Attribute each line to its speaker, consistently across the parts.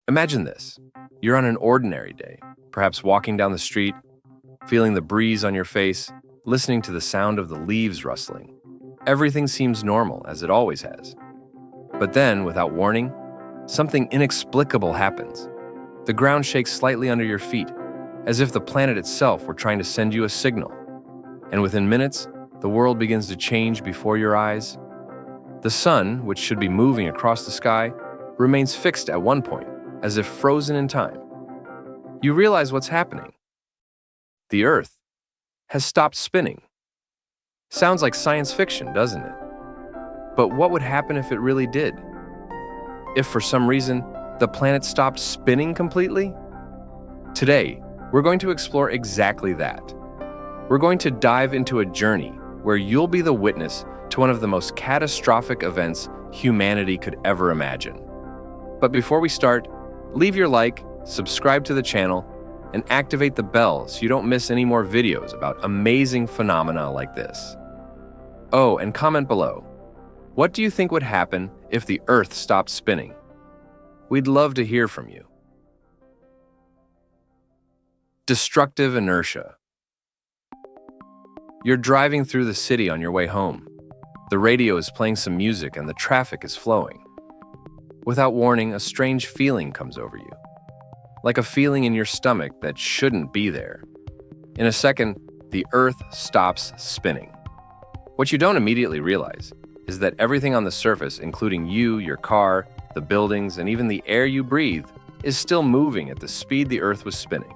Speaker 1: Imagine this. You're on an ordinary day, perhaps walking down the street, feeling the breeze on your face, listening to the sound of the leaves rustling. Everything seems normal, as it always has. But then, without warning, something inexplicable happens. The ground shakes slightly under your feet, as if the planet itself were trying to send you a signal. And within minutes, the world begins to change before your eyes. The sun, which should be moving across the sky, remains fixed at one point, as if frozen in time. You realize what's happening. The Earth has stopped spinning. Sounds like science fiction, doesn't it? But what would happen if it really did? If for some reason, the planet stopped spinning completely? Today, we're going to explore exactly that. We're going to dive into a journey where you'll be the witness to one of the most catastrophic events humanity could ever imagine. But before we start, leave your like, subscribe to the channel, and activate the bell so you don't miss any more videos about amazing phenomena like this. Oh, and comment below. What do you think would happen if the Earth stopped spinning? We'd love to hear from you. Destructive inertia. You're driving through the city on your way home. The radio is playing some music and the traffic is flowing. Without warning, a strange feeling comes over you. Like a feeling in your stomach that shouldn't be there. In a second, the Earth stops spinning. What you don't immediately realize is that everything on the surface, including you, your car, the buildings, and even the air you breathe, is still moving at the speed the Earth was spinning.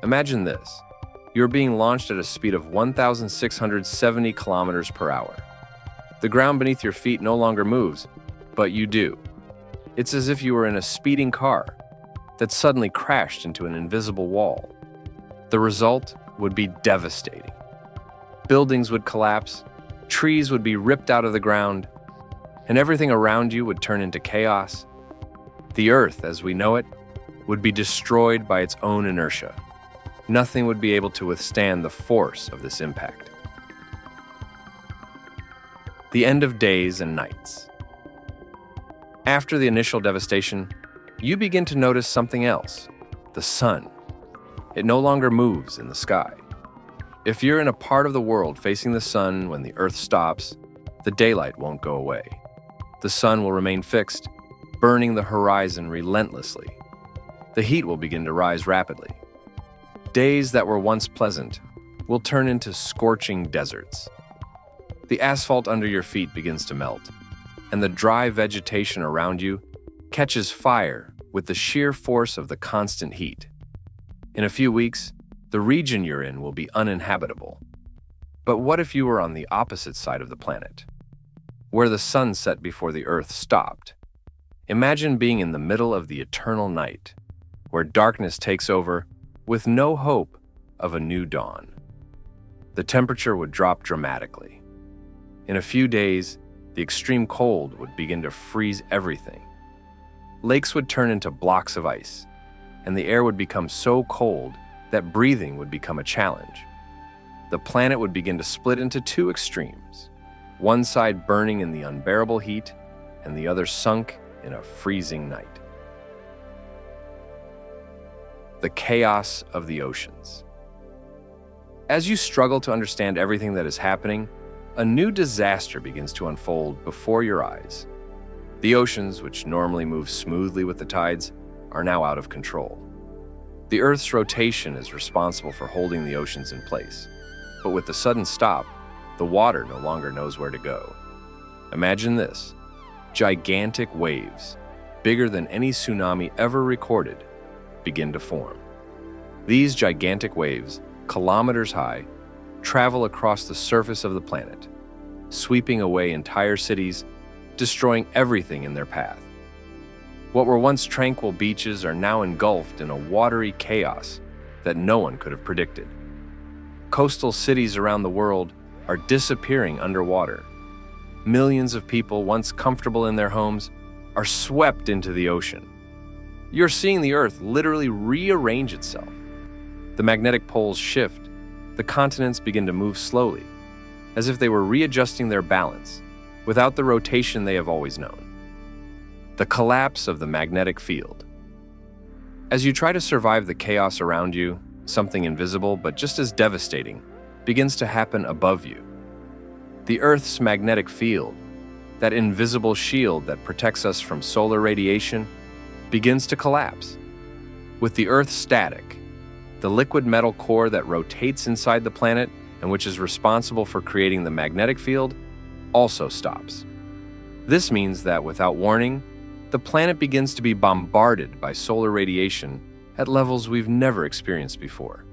Speaker 1: Imagine this. You're being launched at a speed of 1,670 kilometers per hour. The ground beneath your feet no longer moves, but you do. It's as if you were in a speeding car that suddenly crashed into an invisible wall. The result would be devastating. Buildings would collapse, trees would be ripped out of the ground, and everything around you would turn into chaos. The Earth, as we know it, would be destroyed by its own inertia. Nothing would be able to withstand the force of this impact. The end of days and nights. After the initial devastation, you begin to notice something else: the sun. It no longer moves in the sky. If you're in a part of the world facing the sun when the Earth stops, the daylight won't go away. The sun will remain fixed, burning the horizon relentlessly. The heat will begin to rise rapidly. Days that were once pleasant will turn into scorching deserts. The asphalt under your feet begins to melt, and the dry vegetation around you catches fire with the sheer force of the constant heat. In a few weeks, the region you're in will be uninhabitable. But what if you were on the opposite side of the planet, where the sun set before the Earth stopped? Imagine being in the middle of the eternal night, where darkness takes over with no hope of a new dawn. The temperature would drop dramatically. In a few days, the extreme cold would begin to freeze everything. Lakes would turn into blocks of ice, and the air would become so cold that breathing would become a challenge. The planet would begin to split into two extremes, one side burning in the unbearable heat, and the other sunk in a freezing night. The chaos of the oceans. As you struggle to understand everything that is happening, a new disaster begins to unfold before your eyes. The oceans, which normally move smoothly with the tides, are now out of control. The Earth's rotation is responsible for holding the oceans in place, but with the sudden stop, the water no longer knows where to go. Imagine this: gigantic waves, bigger than any tsunami ever recorded, begin to form. These gigantic waves, kilometers high, travel across the surface of the planet, sweeping away entire cities, destroying everything in their path. What were once tranquil beaches are now engulfed in a watery chaos that no one could have predicted. Coastal cities around the world are disappearing underwater. Millions of people once comfortable in their homes are swept into the ocean. You're seeing the Earth literally rearrange itself. The magnetic poles shift. The continents begin to move slowly, as if they were readjusting their balance, without the rotation they have always known. The collapse of the magnetic field. As you try to survive the chaos around you, something invisible but just as devastating begins to happen above you. The Earth's magnetic field, that invisible shield that protects us from solar radiation, begins to collapse. With the Earth static, the liquid metal core that rotates inside the planet and which is responsible for creating the magnetic field also stops. This means that without warning, the planet begins to be bombarded by solar radiation at levels we've never experienced before.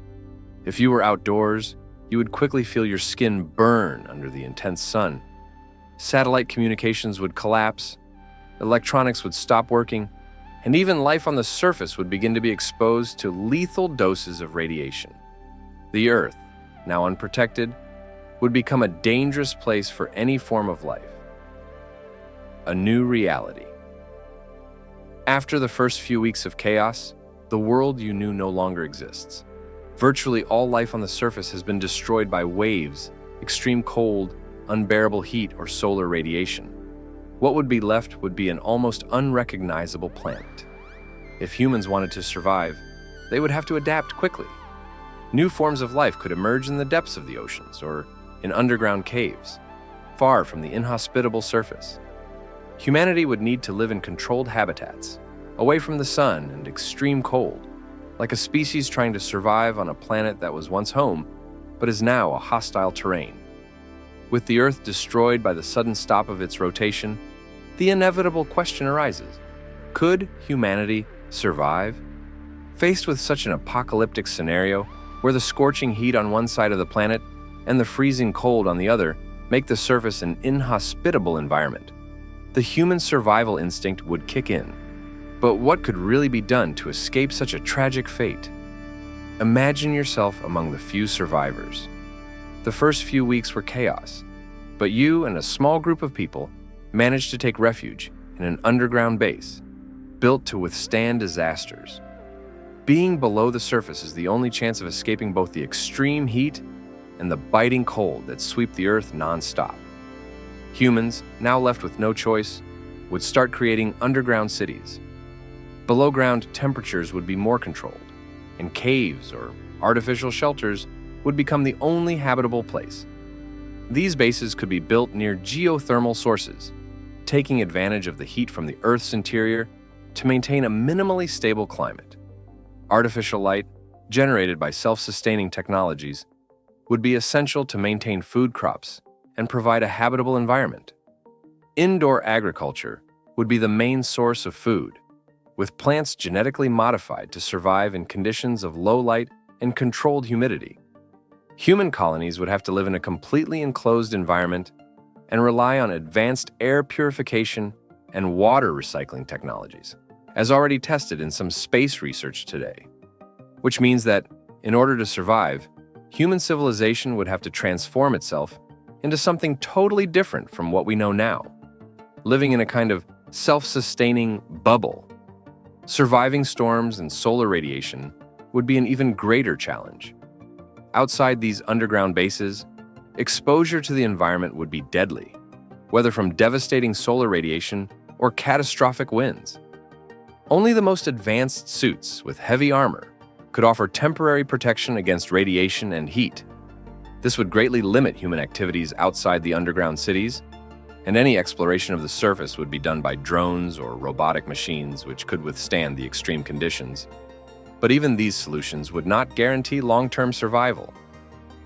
Speaker 1: If you were outdoors, you would quickly feel your skin burn under the intense sun. Satellite communications would collapse, electronics would stop working, and even life on the surface would begin to be exposed to lethal doses of radiation. The Earth, now unprotected, would become a dangerous place for any form of life. A new reality. After the first few weeks of chaos, the world you knew no longer exists. Virtually all life on the surface has been destroyed by waves, extreme cold, unbearable heat, or solar radiation. What would be left would be an almost unrecognizable planet. If humans wanted to survive, they would have to adapt quickly. New forms of life could emerge in the depths of the oceans or in underground caves, far from the inhospitable surface. Humanity would need to live in controlled habitats, away from the sun and extreme cold, like a species trying to survive on a planet that was once home, but is now a hostile terrain. With the Earth destroyed by the sudden stop of its rotation, the inevitable question arises: could humanity survive? Faced with such an apocalyptic scenario, where the scorching heat on one side of the planet and the freezing cold on the other make the surface an inhospitable environment, the human survival instinct would kick in. But what could really be done to escape such a tragic fate? Imagine yourself among the few survivors. The first few weeks were chaos, but you and a small group of people managed to take refuge in an underground base, built to withstand disasters. Being below the surface is the only chance of escaping both the extreme heat and the biting cold that sweep the Earth non-stop. Humans, now left with no choice, would start creating underground cities. Below-ground temperatures would be more controlled, and caves or artificial shelters would become the only habitable place. These bases could be built near geothermal sources, taking advantage of the heat from the Earth's interior to maintain a minimally stable climate. Artificial light, generated by self-sustaining technologies, would be essential to maintain food crops and provide a habitable environment. Indoor agriculture would be the main source of food, with plants genetically modified to survive in conditions of low light and controlled humidity. Human colonies would have to live in a completely enclosed environment and rely on advanced air purification and water recycling technologies, as already tested in some space research today. Which means that, in order to survive, human civilization would have to transform itself into something totally different from what we know now, living in a kind of self-sustaining bubble. Surviving storms and solar radiation would be an even greater challenge. Outside these underground bases, exposure to the environment would be deadly, whether from devastating solar radiation or catastrophic winds. Only the most advanced suits with heavy armor could offer temporary protection against radiation and heat. This would greatly limit human activities outside the underground cities, and any exploration of the surface would be done by drones or robotic machines which could withstand the extreme conditions. But even these solutions would not guarantee long-term survival.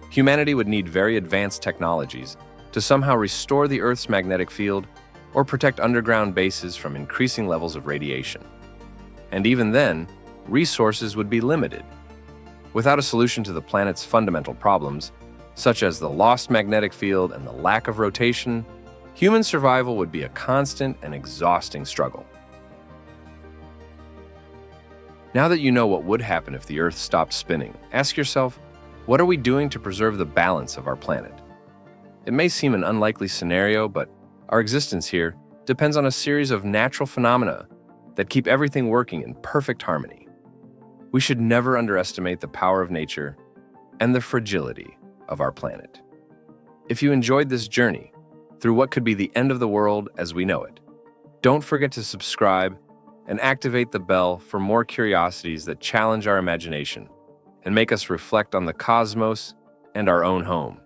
Speaker 1: Humanity would need very advanced technologies to somehow restore the Earth's magnetic field or protect underground bases from increasing levels of radiation. And even then, resources would be limited. Without a solution to the planet's fundamental problems, such as the lost magnetic field and the lack of rotation, human survival would be a constant and exhausting struggle. Now that you know what would happen if the Earth stopped spinning, ask yourself, what are we doing to preserve the balance of our planet? It may seem an unlikely scenario, but our existence here depends on a series of natural phenomena that keep everything working in perfect harmony. We should never underestimate the power of nature and the fragility of our planet. If you enjoyed this journey through what could be the end of the world as we know it, don't forget to subscribe and activate the bell for more curiosities that challenge our imagination and make us reflect on the cosmos and our own home.